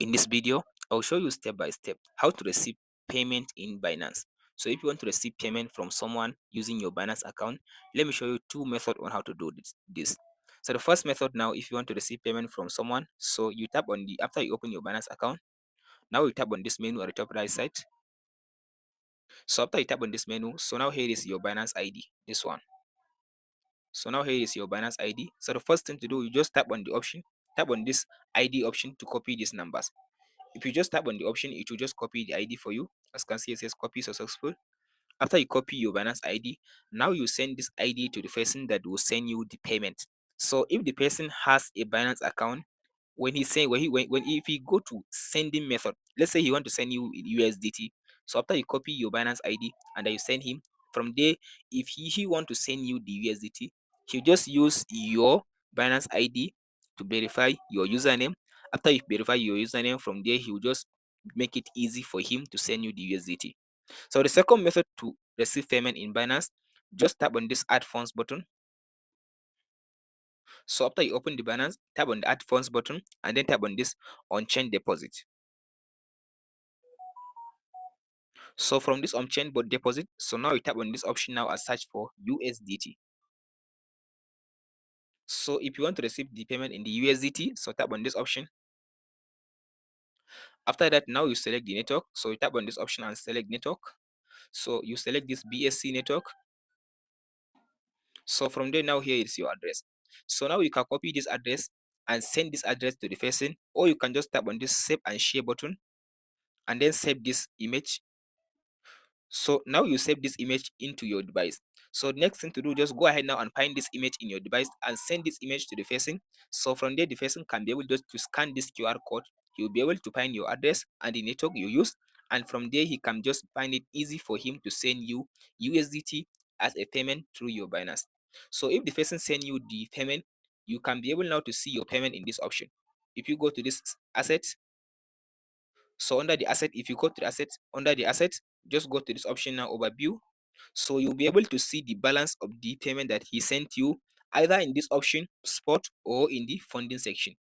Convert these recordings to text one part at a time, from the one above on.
In this video, I'll show you step by step how to receive payment in Binance. So if you want to receive payment from someone using your Binance account, let me show you two methods on how to do this. So the first method now, if you want to receive payment from someone, so you tap on the after you open your Binance account, now you tap on this menu at the top right side. So after you tap on this menu, so now here is your Binance ID, this one. So now here is your Binance ID. So the first thing to do, you just tap on the option, tap on this ID option to copy these numbers. If you just tap on the option, it will just copy the ID for you. As you can see, it says copy successful. After you copy your Binance ID, now you send this ID to the person that will send you the payment. So if the person has a Binance account, when he say when if he go to sending method, let's say he want to send you USDT. So after you copy your Binance ID and then you send him, from there, if he want to send you the USDT, he just use your Binance ID to verify your username. After you verify your username, from there he will just make it easy for him to send you the USDT. So the second method to receive payment in Binance, just tap on this add funds button. So after you open the Binance, tap on the add funds button and then tap on this on chain deposit. So from this on chain deposit, so now you tap on this option now and search for USDT. So if you want to receive the payment in the USDT, so tap on this option. After that, now you select the network. So you tap on this option and select network. So you select this BSC network. So from there, now here is your address. So now you can copy this address and send this address to the person, or you can just tap on this save and share button and then save this image. So now you save this image into your device. So next thing to do, just go ahead now and find this image in your device and send this image to the person. So from there, the person can be able just to scan this QR code. He will be able to find your address and the network you use, and from there he can just find it easy for him to send you USDT as a payment through your Binance. So if the person send you the payment, you can be able now to see your payment in this option. If you go to this asset, so under the asset, if you go to the asset, under the asset, just go to this option now, overview. So you'll be able to see the balance of the payment that he sent you, either in this option, spot, or in the funding section.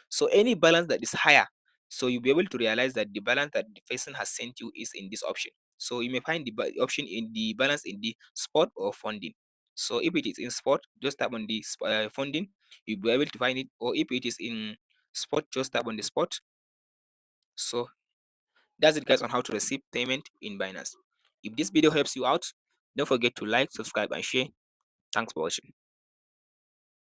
So any balance that is higher, so you'll be able to realize that the balance that the person has sent you is in this option. So you may find the option in the balance in the spot or funding. So if it is in spot, just tap on the funding, you'll be able to find it. Or if it is in spot, just tap on the spot. So that's it, guys, on how to receive payment in Binance. If this video helps you out, don't forget to like, subscribe, and share. Thanks for watching.